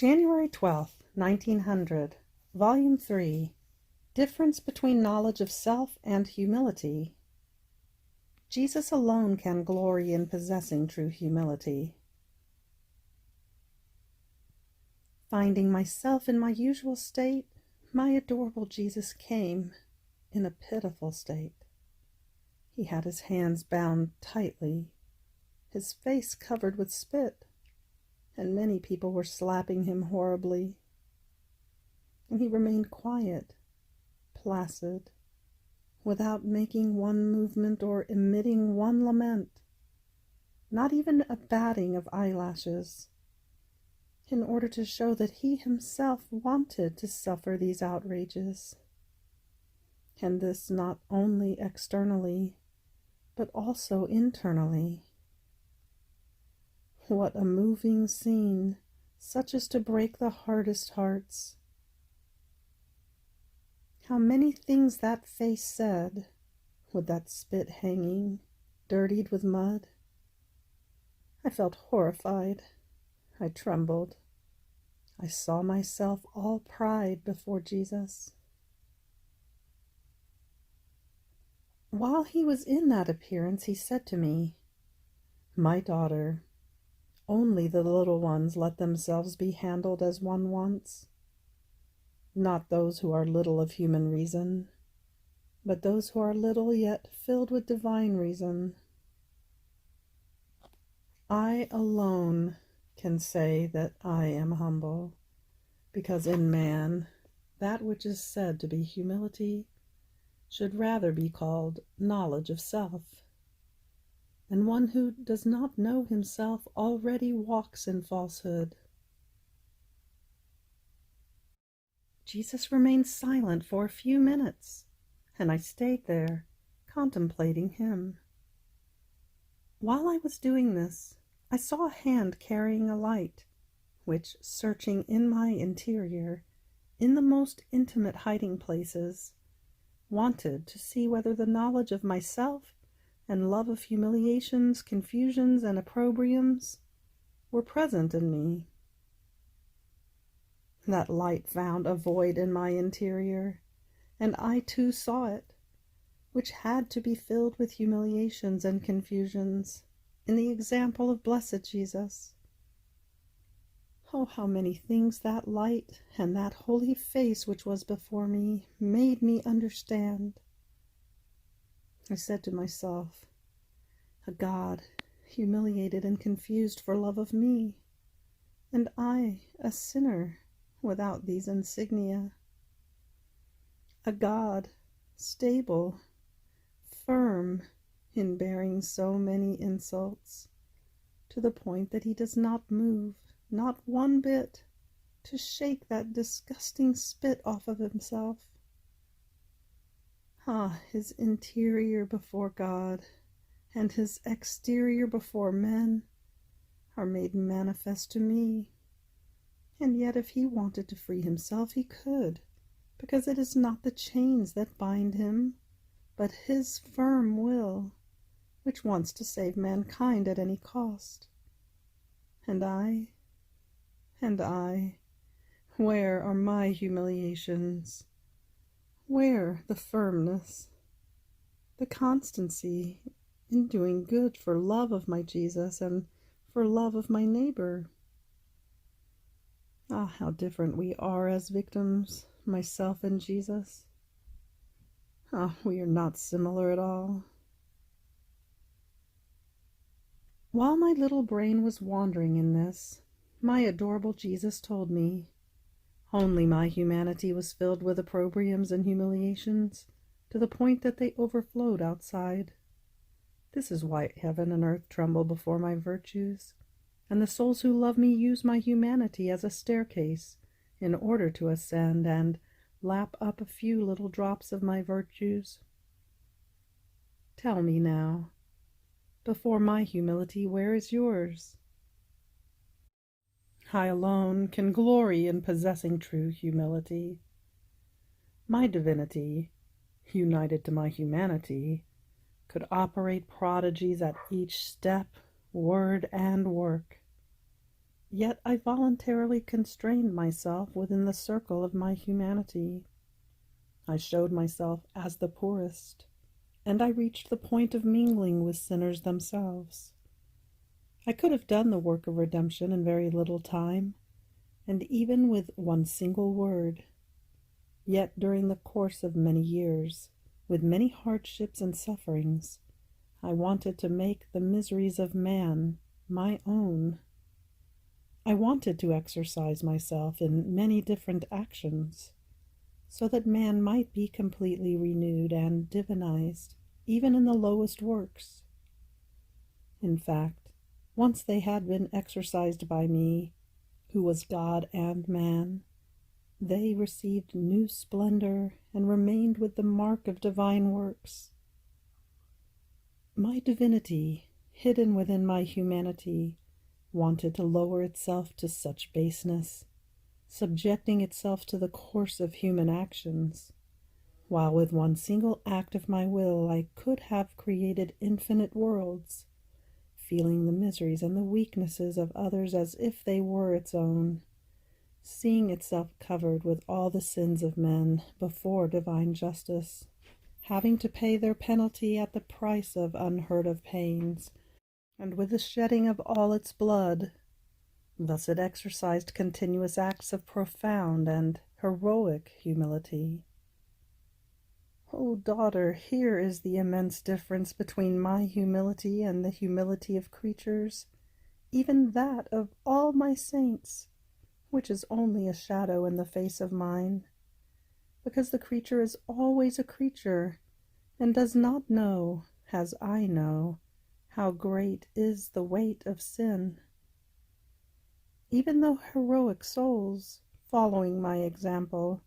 January 12th, 1900, Volume 3, Difference Between Knowledge of Self and Humility. Jesus alone can glory in possessing true humility. Finding myself in my usual state, my adorable Jesus came in a pitiful state. He had his hands bound tightly, his face covered with spit, and many people were slapping him horribly. And he remained quiet, placid, without making one movement or emitting one lament, not even a batting of eyelashes, in order to show that he himself wanted to suffer these outrages. And this not only externally, but also internally. What a moving scene, such as to break the hardest hearts. How many things that face said, with that spit hanging, dirtied with mud. I felt horrified. I trembled. I saw myself all pride before Jesus. While he was in that appearance, he said to me, "My daughter, only the little ones let themselves be handled as one wants, not those who are little of human reason, but those who are little yet filled with divine reason. I alone can say that I am humble, because in man that which is said to be humility should rather be called knowledge of self, and one who does not know himself already walks in falsehood." Jesus remained silent for a few minutes, and I stayed there, contemplating him. While I was doing this, I saw a hand carrying a light, which, searching in my interior, in the most intimate hiding places, wanted to see whether the knowledge of myself and love of humiliations, confusions, and opprobriums were present in me. That light found a void in my interior, and I too saw it, which had to be filled with humiliations and confusions, in the example of blessed Jesus. Oh, how many things that light and that holy face which was before me made me understand. I said to myself, a God humiliated and confused for love of me, and I, a sinner, without these insignia. A God stable, firm, in bearing so many insults, to the point that he does not move, not one bit, to shake that disgusting spit off of himself. Ah, his interior before God and his exterior before men are made manifest to me. And yet if he wanted to free himself, he could, because it is not the chains that bind him, but his firm will, which wants to save mankind at any cost. And I, where are my humiliations? Where the firmness, the constancy in doing good for love of my Jesus and for love of my neighbor? Ah, how different we are as victims, myself and Jesus. Ah, we are not similar at all. While my little brain was wandering in this, my adorable Jesus told me, only my humanity was filled with opprobriums and humiliations, to the point that they overflowed outside. This is why heaven and earth tremble before my virtues, and the souls who love me use my humanity as a staircase in order to ascend and lap up a few little drops of my virtues. Tell me now, before my humility, where is yours? I alone can glory in possessing true humility. My divinity, united to my humanity, could operate prodigies at each step, word, and work. Yet I voluntarily constrained myself within the circle of my humanity. I showed myself as the poorest, and I reached the point of mingling with sinners themselves. I could have done the work of redemption in very little time, and even with one single word. Yet during the course of many years, with many hardships and sufferings, I wanted to make the miseries of man my own. I wanted to exercise myself in many different actions, so that man might be completely renewed and divinized, even in the lowest works. In fact, once they had been exercised by me, who was God and man, they received new splendor and remained with the mark of divine works. My divinity, hidden within my humanity, wanted to lower itself to such baseness, subjecting itself to the course of human actions, while with one single act of my will I could have created infinite worlds, feeling the miseries and the weaknesses of others as if they were its own, seeing itself covered with all the sins of men before divine justice, having to pay their penalty at the price of unheard of pains, and with the shedding of all its blood. Thus it exercised continuous acts of profound and heroic humility. O daughter, here is the immense difference between my humility and the humility of creatures, even that of all my saints, which is only a shadow in the face of mine, because the creature is always a creature, and does not know, as I know, how great is the weight of sin. Even though heroic souls, following my example,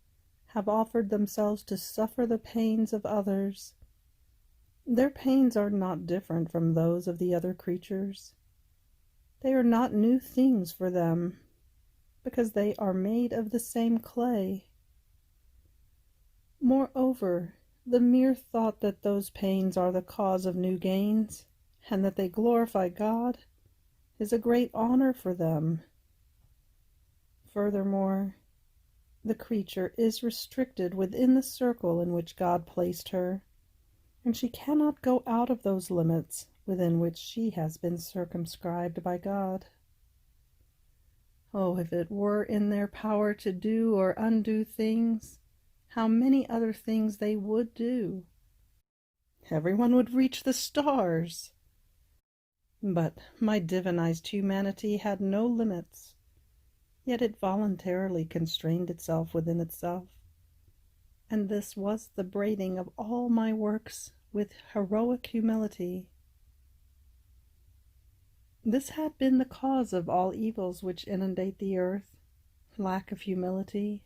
have offered themselves to suffer the pains of others, their pains are not different from those of the other creatures. They are not new things for them, because they are made of the same clay. Moreover, the mere thought that those pains are the cause of new gains, and that they glorify God, is a great honor for them. Furthermore, the creature is restricted within the circle in which God placed her, and she cannot go out of those limits within which she has been circumscribed by God. Oh, if it were in their power to do or undo things, how many other things they would do! Everyone would reach the stars. But my divinized humanity had no limits, yet it voluntarily constrained itself within itself, and this was the braiding of all my works with heroic humility. This had been the cause of all evils which inundate the earth, lack of humility,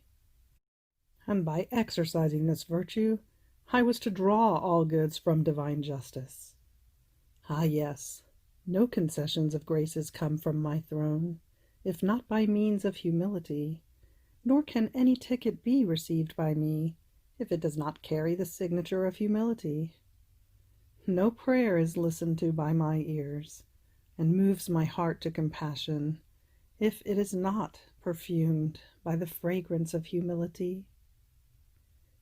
and by exercising this virtue, I was to draw all goods from divine justice. Ah, yes, no concessions of graces come from my throne, if not by means of humility, nor can any ticket be received by me, if it does not carry the signature of humility. No prayer is listened to by my ears, and moves my heart to compassion, if it is not perfumed by the fragrance of humility.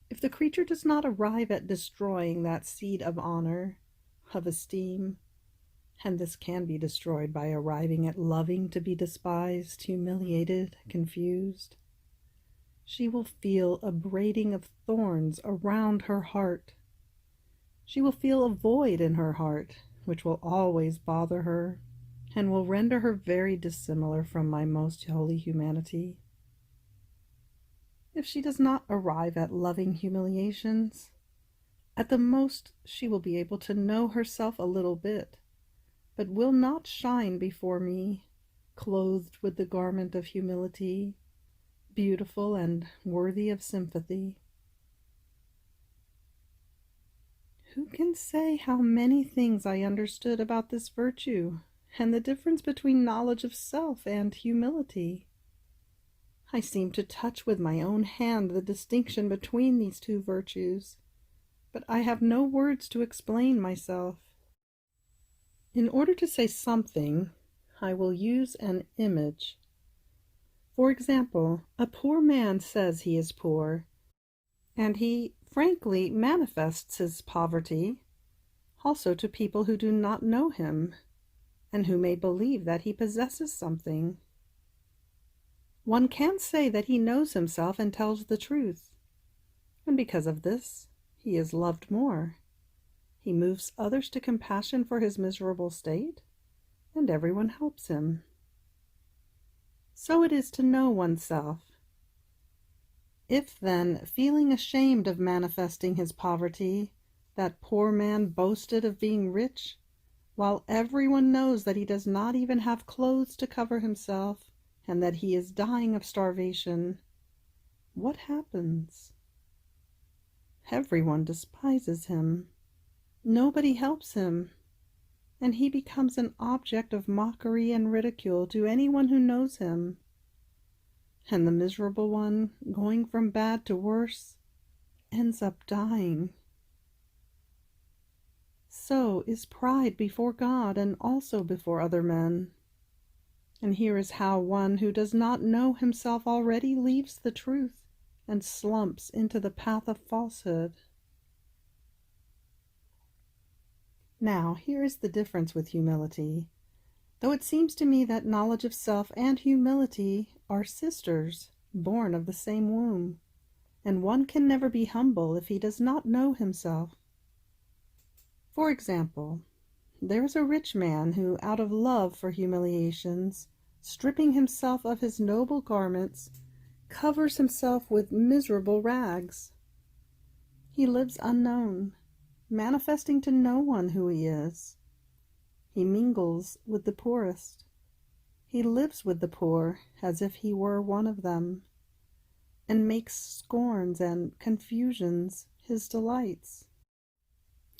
If the creature does not arrive at destroying that seed of honor, of esteem, and this can be destroyed by arriving at loving to be despised, humiliated, confused, she will feel a braiding of thorns around her heart. She will feel a void in her heart, which will always bother her, and will render her very dissimilar from my most holy humanity. If she does not arrive at loving humiliations, at the most she will be able to know herself a little bit, but will not shine before me, clothed with the garment of humility, beautiful and worthy of sympathy. Who can say how many things I understood about this virtue, and the difference between knowledge of self and humility? I seem to touch with my own hand the distinction between these two virtues, but I have no words to explain myself. In order to say something, I will use an image For example, a poor man says he is poor, and he frankly manifests his poverty also to people who do not know him, and who may believe that he possesses something. One can say that he knows himself and tells the truth, and because of this, he is loved more. He moves others to compassion for his miserable state, and everyone helps him. So it is to know oneself. If then, feeling ashamed of manifesting his poverty, that poor man boasted of being rich, while everyone knows that he does not even have clothes to cover himself, and that he is dying of starvation, what happens? Everyone despises him. Nobody helps him, and he becomes an object of mockery and ridicule to anyone who knows him. And the miserable one, going from bad to worse, ends up dying. So is pride before God and also before other men. And here is how one who does not know himself already leaves the truth and slumps into the path of falsehood. Now, here is the difference with humility. Though it seems to me that knowledge of self and humility are sisters, born of the same womb, and one can never be humble if he does not know himself. For example, there is a rich man who, out of love for humiliations, stripping himself of his noble garments, covers himself with miserable rags. He lives unknown, manifesting to no one who he is. He mingles with the poorest. He lives with the poor as if he were one of them, and makes scorns and confusions his delights.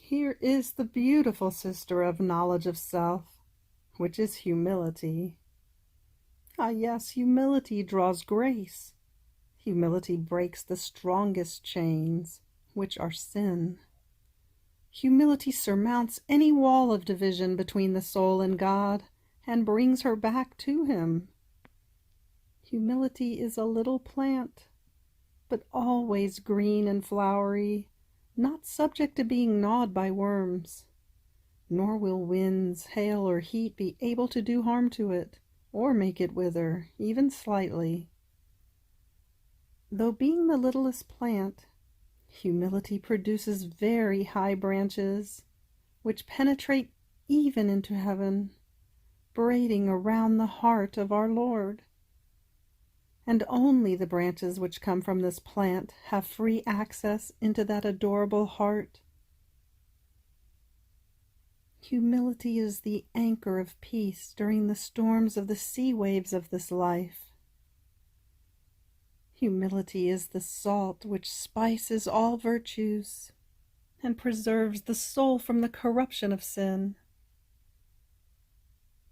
Here is the beautiful sister of knowledge of self, which is humility. Ah, yes, humility draws grace. Humility breaks the strongest chains, which are sin. Humility surmounts any wall of division between the soul and God, and brings her back to him. Humility is a little plant, but always green and flowery, not subject to being gnawed by worms. Nor will winds, hail, or heat be able to do harm to it, or make it wither, even slightly. Though being the littlest plant, humility produces very high branches, which penetrate even into heaven, braiding around the heart of our Lord. And only the branches which come from this plant have free access into that adorable heart. Humility is the anchor of peace during the storms of the sea waves of this life. Humility is the salt which spices all virtues and preserves the soul from the corruption of sin.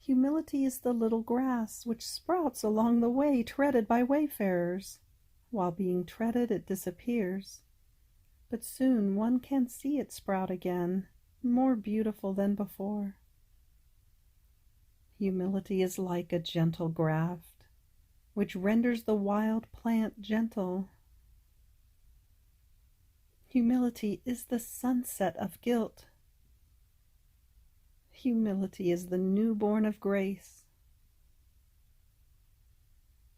Humility is the little grass which sprouts along the way treaded by wayfarers. While being treaded, it disappears, but soon one can see it sprout again, more beautiful than before. Humility is like a gentle graft, which renders the wild plant gentle. Humility is the sunset of guilt. Humility is the newborn of grace.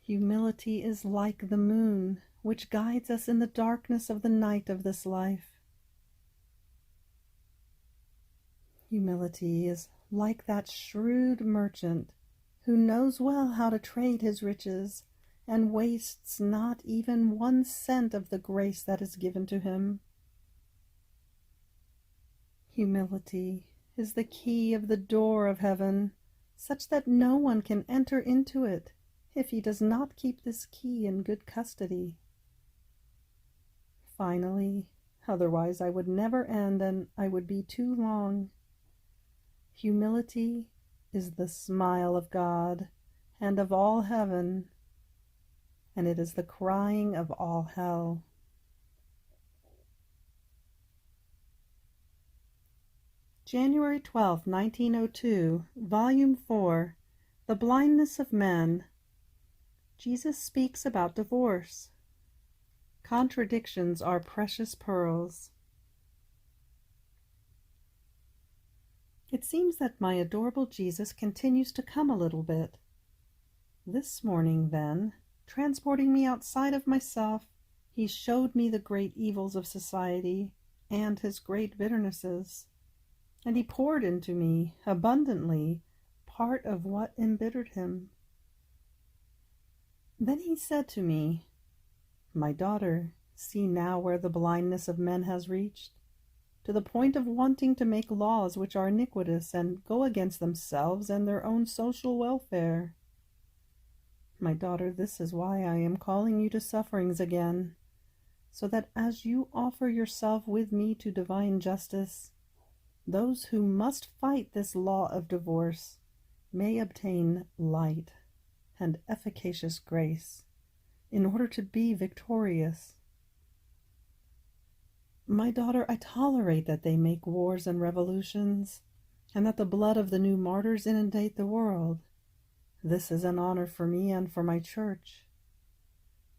Humility is like the moon, which guides us in the darkness of the night of this life. Humility is like that shrewd merchant who knows well how to trade his riches and wastes not even 1 cent of the grace that is given to him. Humility is the key of the door of heaven, such that no one can enter into it if he does not keep this key in good custody. Finally, otherwise I would never end and I would be too long. Humility is the smile of God and of all heaven, and it is the crying of all hell. January 12, 1902, Volume 4, The Blindness of Men, Jesus speaks about divorce. Contradictions are precious pearls. It seems that my adorable Jesus continues to come a little bit. This morning, then, transporting me outside of myself, he showed me the great evils of society and his great bitternesses, and he poured into me abundantly part of what embittered him. Then he said to me, "My daughter, see now where the blindness of men has reached, to the point of wanting to make laws which are iniquitous and go against themselves and their own social welfare. My daughter, this is why I am calling you to sufferings again, so that as you offer yourself with me to divine justice, those who must fight this law of divorce may obtain light and efficacious grace in order to be victorious. My daughter, I tolerate that they make wars and revolutions, and that the blood of the new martyrs inundate the world. This is an honor for me and for my church.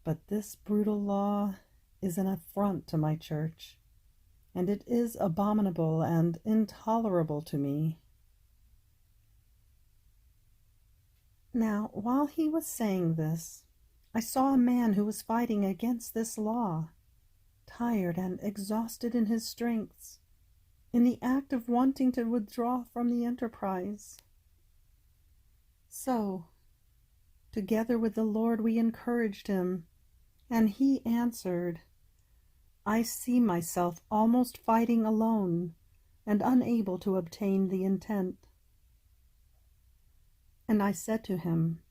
But this brutal law is an affront to my church, and it is abominable and intolerable to me." Now, while he was saying this, I saw a man who was fighting against this law, tired and exhausted in his strengths, in the act of wanting to withdraw from the enterprise. So, together with the Lord, we encouraged him, and he answered, "I see myself almost fighting alone and unable to obtain the intent." And I said to him,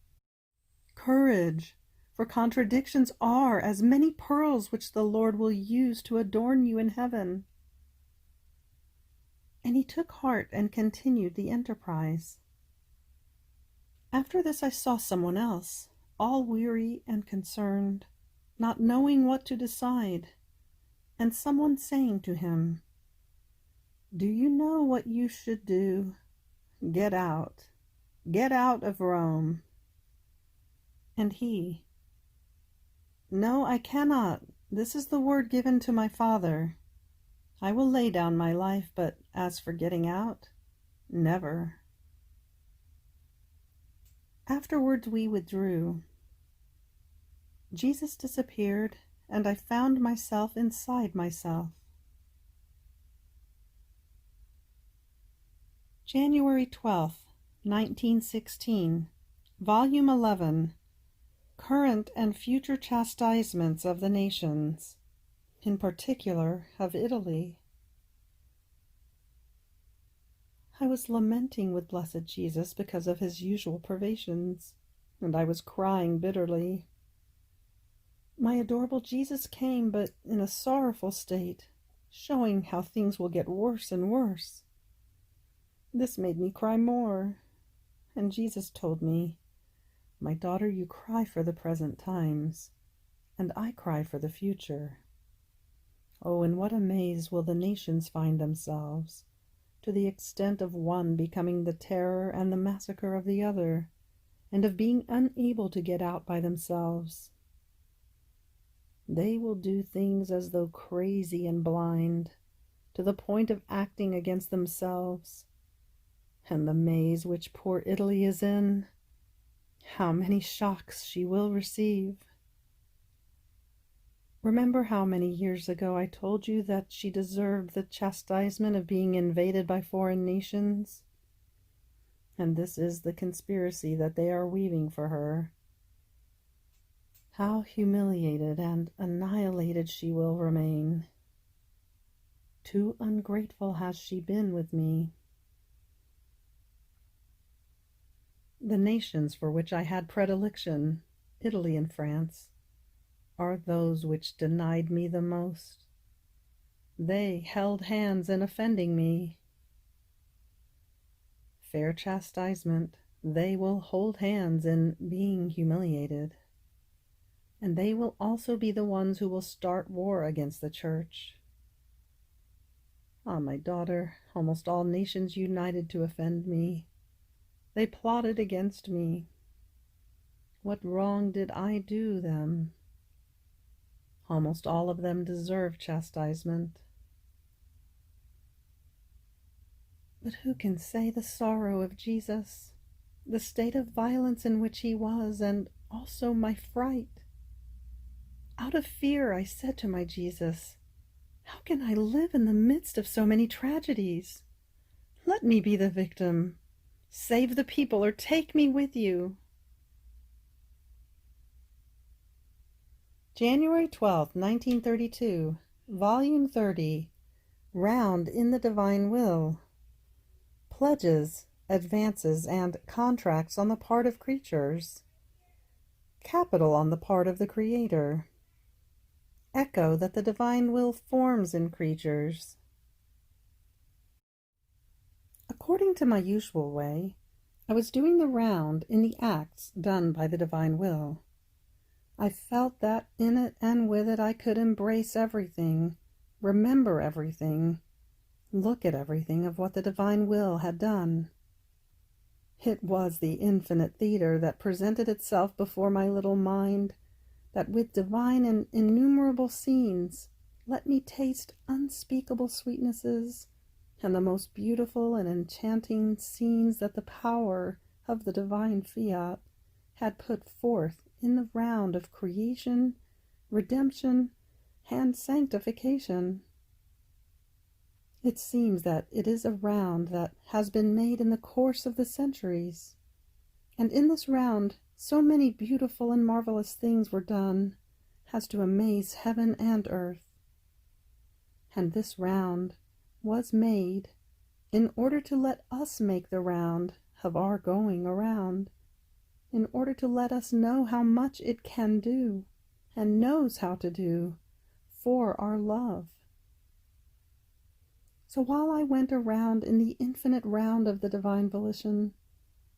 "Courage, for contradictions are as many pearls which the Lord will use to adorn you in heaven." And he took heart and continued the enterprise. After this I saw someone else, all weary and concerned, not knowing what to decide, and someone saying to him, "Do you know what you should do? Get out of Rome." And he, "No, I cannot. This is the word given to my father. I will lay down my life, but as for getting out, never." Afterwards we withdrew. Jesus disappeared, and I found myself inside myself. January 12th, 1916, Volume 11, Current and Future Chastisements of the Nations, in particular of Italy. I was lamenting with blessed Jesus because of his usual privations, and I was crying bitterly. My adorable Jesus came, but in a sorrowful state, showing how things will get worse and worse. This made me cry more, and Jesus told me, "My daughter, you cry for the present times, and I cry for the future. Oh, in what a maze will the nations find themselves, to the extent of one becoming the terror and the massacre of the other, and of being unable to get out by themselves. They will do things as though crazy and blind, to the point of acting against themselves. And the maze which poor Italy is in, how many shocks she will receive. Remember how many years ago I told you that she deserved the chastisement of being invaded by foreign nations? And this is the conspiracy that they are weaving for her. How humiliated and annihilated she will remain. Too ungrateful has she been with me. The nations for which I had predilection, Italy and France, are those which denied me the most. They held hands in offending me. Fair chastisement, they will hold hands in being humiliated. And they will also be the ones who will start war against the church. Ah, my daughter, almost all nations united to offend me. They plotted against me. What wrong did I do them? Almost all of them deserve chastisement. But who can say the sorrow of Jesus, the state of violence in which he was, and also my fright? Out of fear, I said to my Jesus, how can I live in the midst of so many tragedies? Let me be the victim. Save the people or take me with you. January 12th, 1932, Volume 30, Round in the Divine Will. Pledges, advances, and contracts on the part of creatures. Capital on the part of the Creator. Echo that the divine will forms in creatures. According to my usual way, I was doing the round in the acts done by the divine will. I felt that in it and with it I could embrace everything, remember everything, look at everything of what the divine will had done. It was the infinite theater that presented itself before my little mind, that with divine and innumerable scenes let me taste unspeakable sweetnesses and the most beautiful and enchanting scenes that the power of the divine Fiat had put forth in the round of creation, redemption, and sanctification. It seems that it is a round that has been made in the course of the centuries, and in this round so many beautiful and marvelous things were done as to amaze heaven and earth. And this round was made in order to let us make the round of our going around, in order to let us know how much it can do and knows how to do for our love. So while I went around in the infinite round of the divine volition,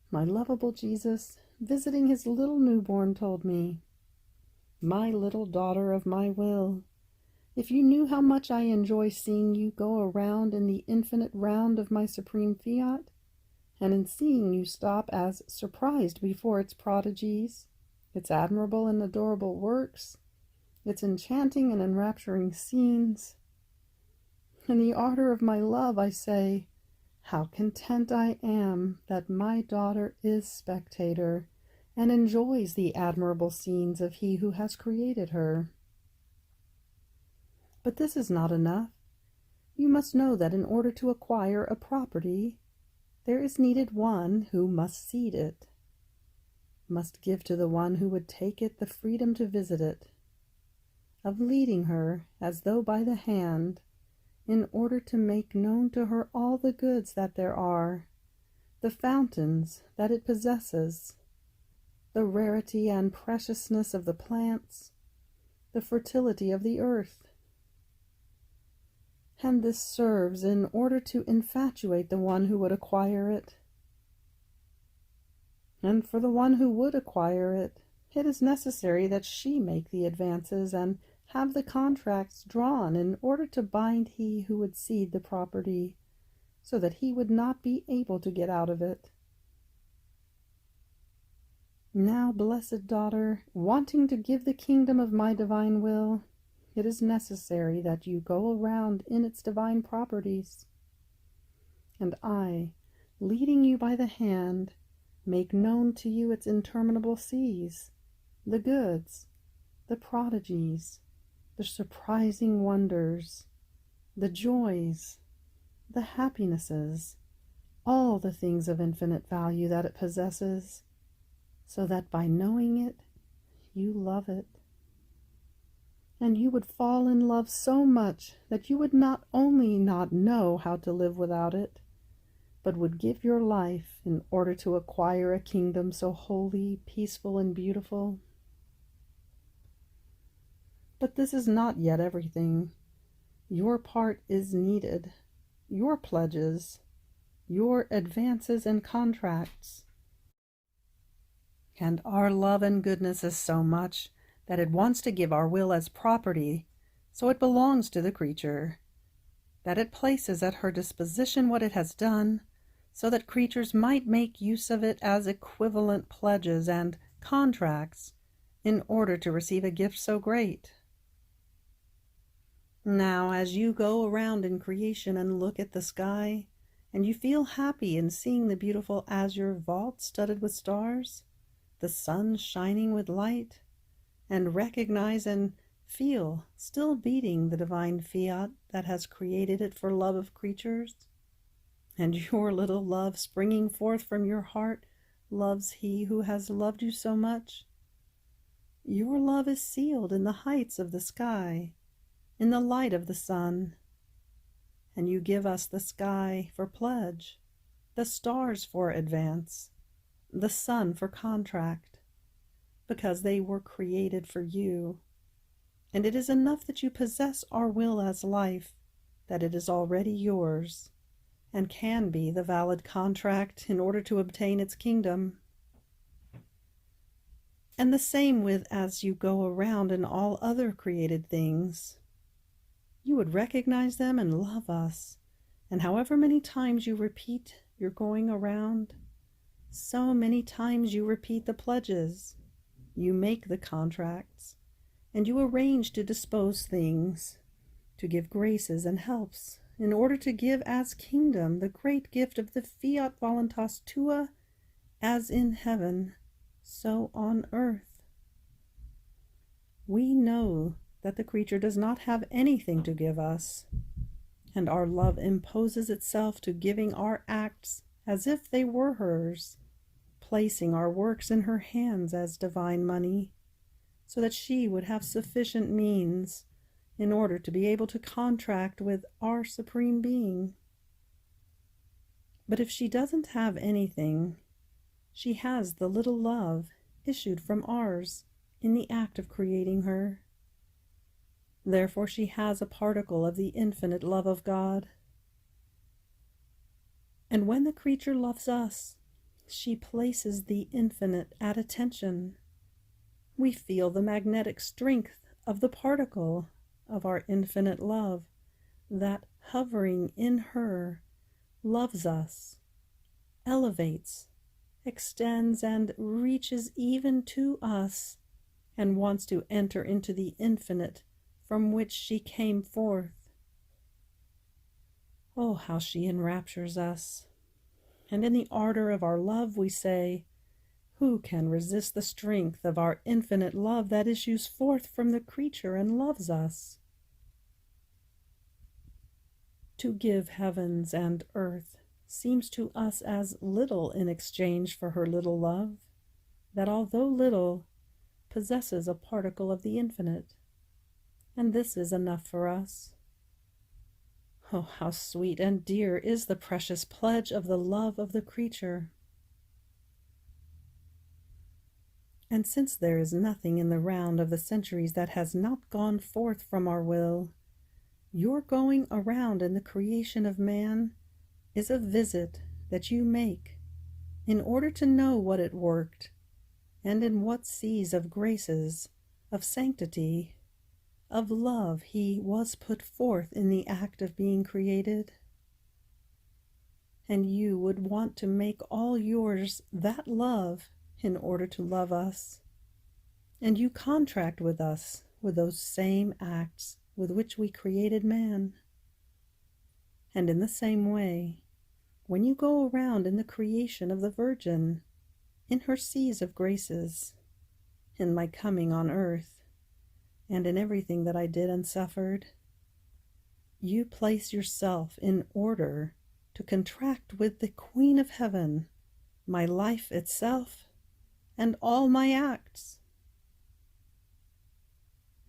my lovable Jesus, visiting his little newborn, told me, "My little daughter of my will, if you knew how much I enjoy seeing you go around in the infinite round of my supreme Fiat, and in seeing you stop as surprised before its prodigies, its admirable and adorable works, its enchanting and enrapturing scenes, in the ardor of my love I say, how content I am that my daughter is spectator and enjoys the admirable scenes of he who has created her. But this is not enough. You must know that in order to acquire a property, there is needed one who must cede it, must give to the one who would take it the freedom to visit it, of leading her as though by the hand, in order to make known to her all the goods that there are, the fountains that it possesses, the rarity and preciousness of the plants, the fertility of the earth. And this serves in order to infatuate the one who would acquire it. And for the one who would acquire it, it is necessary that she make the advances and have the contracts drawn in order to bind he who would cede the property, so that he would not be able to get out of it. Now, blessed daughter, wanting to give the kingdom of my divine will, it is necessary that you go around in its divine properties. And I, leading you by the hand, make known to you its interminable seas, the goods, the prodigies, the surprising wonders, the joys, the happinesses, all the things of infinite value that it possesses, so that by knowing it, you love it. And you would fall in love so much that you would not only not know how to live without it, but would give your life in order to acquire a kingdom so holy, peaceful, and beautiful. But this is not yet everything. Your part is needed, your pledges, your advances and contracts. And our love and goodness is so much that it wants to give our will as property, so it belongs to the creature, that it places at her disposition what it has done, so that creatures might make use of it as equivalent pledges and contracts, in order to receive a gift so great. Now, as you go around in creation and look at the sky, and you feel happy in seeing the beautiful azure vault studded with stars, the sun shining with light, and recognize and feel still beating the divine fiat that has created it for love of creatures, and your little love springing forth from your heart loves he who has loved you so much. Your love is sealed in the heights of the sky, in the light of the sun, and you give us the sky for pledge, the stars for advance, the sun for contract, because they were created for you. And it is enough that you possess our will as life, that it is already yours, and can be the valid contract in order to obtain its kingdom. And the same with as you go around in all other created things. You would recognize them and love us, and however many times you repeat your going around, so many times you repeat the pledges, you make the contracts, and you arrange to dispose things, to give graces and helps, in order to give as kingdom the great gift of the fiat voluntas tua, as in heaven, so on earth. We know that the creature does not have anything to give us, and our love imposes itself to giving our acts as if they were hers, placing our works in her hands as divine money, so that she would have sufficient means in order to be able to contract with our Supreme Being. But if she doesn't have anything, she has the little love issued from ours in the act of creating her. Therefore she has a particle of the infinite love of God. And when the creature loves us, she places the infinite at attention. We feel the magnetic strength of the particle of our infinite love that, hovering in her, loves us, elevates, extends, and reaches even to us, and wants to enter into the infinite from which she came forth. Oh, how she enraptures us! And in the ardor of our love we say, who can resist the strength of our infinite love that issues forth from the creature and loves us? To give heavens and earth seems to us as little in exchange for her little love, that although little, possesses a particle of the infinite, and this is enough for us. Oh, how sweet and dear is the precious pledge of the love of the creature! And since there is nothing in the round of the centuries that has not gone forth from our will, your going around in the creation of man is a visit that you make in order to know what it worked, and in what seas of graces, of sanctity, of love he was put forth in the act of being created. And you would want to make all yours that love in order to love us, and you contract with us with those same acts with which we created man. And in the same way, when you go around in the creation of the Virgin, in her seas of graces, in my coming on earth, and in everything that I did and suffered, you place yourself in order to contract with the Queen of Heaven, my life itself, and all my acts.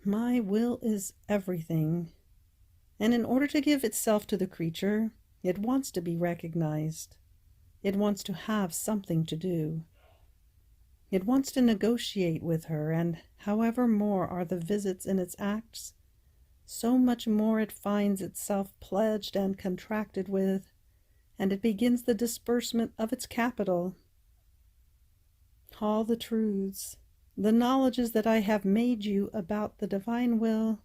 My will is everything, and in order to give itself to the creature, it wants to be recognized. It wants to have something to do. It wants to negotiate with her, and however more are the visits in its acts, so much more it finds itself pledged and contracted with, and it begins the disbursement of its capital. All the truths, the knowledges that I have made you about the divine will,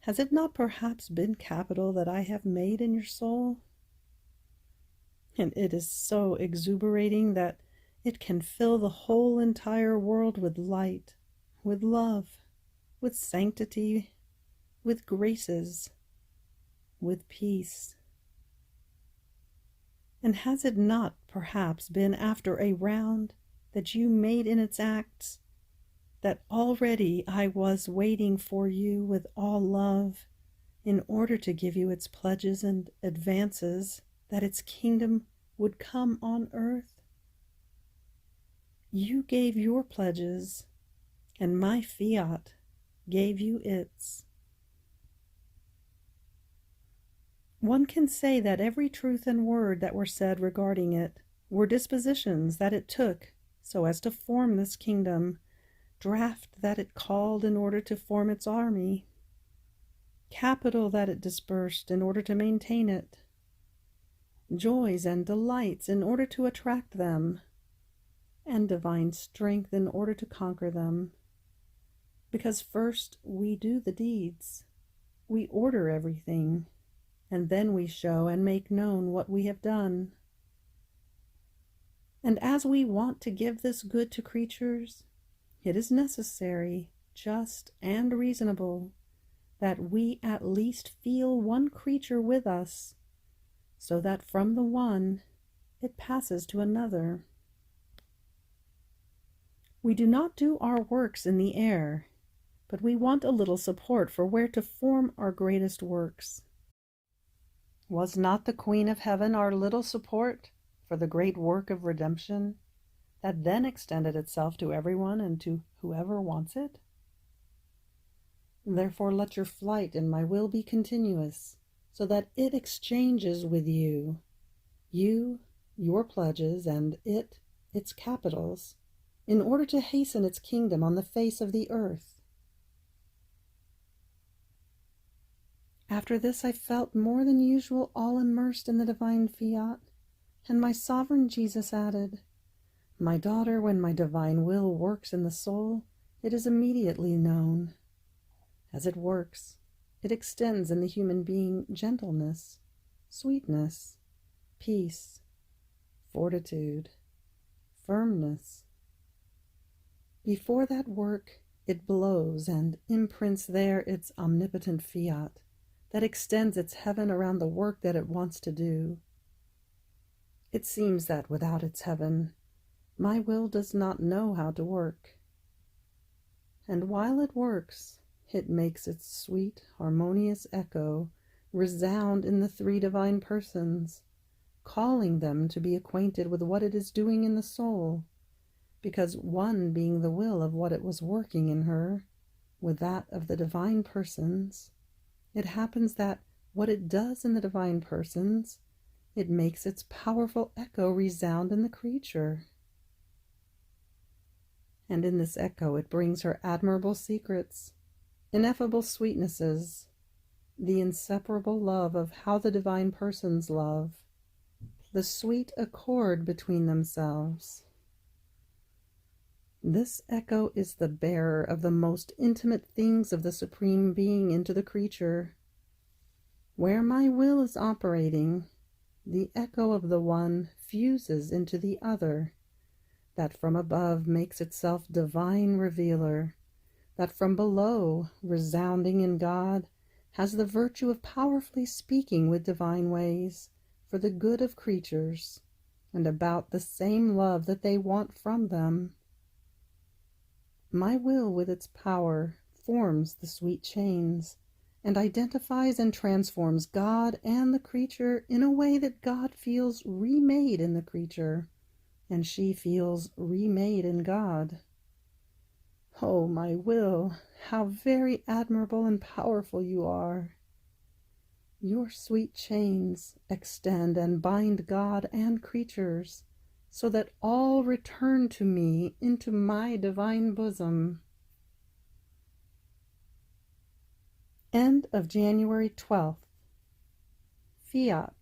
has it not perhaps been capital that I have made in your soul? And it is so exuberating that It can fill the whole entire world with light, with love, with sanctity, with graces, with peace. And has it not perhaps been after a round that you made in its acts, that already I was waiting for you with all love, in order to give you its pledges and advances, that its kingdom would come on earth? You gave your pledges, and my fiat gave you its. One can say that every truth and word that were said regarding it were dispositions that it took so as to form this kingdom, draft that it called in order to form its army, capital that it dispersed in order to maintain it, joys and delights in order to attract them, and divine strength in order to conquer them. Because first we do the deeds, we order everything, and then we show and make known what we have done. And as we want to give this good to creatures, it is necessary, just, and reasonable that we at least feel one creature with us, so that from the one it passes to another. We do not do our works in the air, but we want a little support for where to form our greatest works. Was not the Queen of Heaven our little support for the great work of redemption that then extended itself to everyone and to whoever wants it? Therefore let your flight in my will be continuous, so that it exchanges with you, your pledges, and it, its capitals, in order to hasten its kingdom on the face of the earth. After this I felt more than usual all immersed in the divine fiat, and my sovereign Jesus added, "My daughter, when my divine will works in the soul, it is immediately known. As it works, it extends in the human being gentleness, sweetness, peace, fortitude, firmness. Before that work, it blows and imprints there its omnipotent fiat, that extends its heaven around the work that it wants to do. It seems that without its heaven, my will does not know how to work. And while it works, it makes its sweet, harmonious echo resound in the three divine persons, calling them to be acquainted with what it is doing in the soul, because one being the will of what it was working in her, with that of the divine persons, it happens that what it does in the divine persons, it makes its powerful echo resound in the creature. And in this echo it brings her admirable secrets, ineffable sweetnesses, the inseparable love of how the divine persons love, the sweet accord between themselves. This echo is the bearer of the most intimate things of the Supreme Being into the creature. Where my will is operating, the echo of the one fuses into the other, that from above makes itself divine revealer, that from below, resounding in God, has the virtue of powerfully speaking with divine ways for the good of creatures, and about the same love that they want from them. My will with its power forms the sweet chains, and identifies and transforms God and the creature in a way that God feels remade in the creature, and she feels remade in God. Oh, my will, how very admirable and powerful you are! Your sweet chains extend and bind God and creatures, so that all return to me into my divine bosom. End of January 12th. Fiat.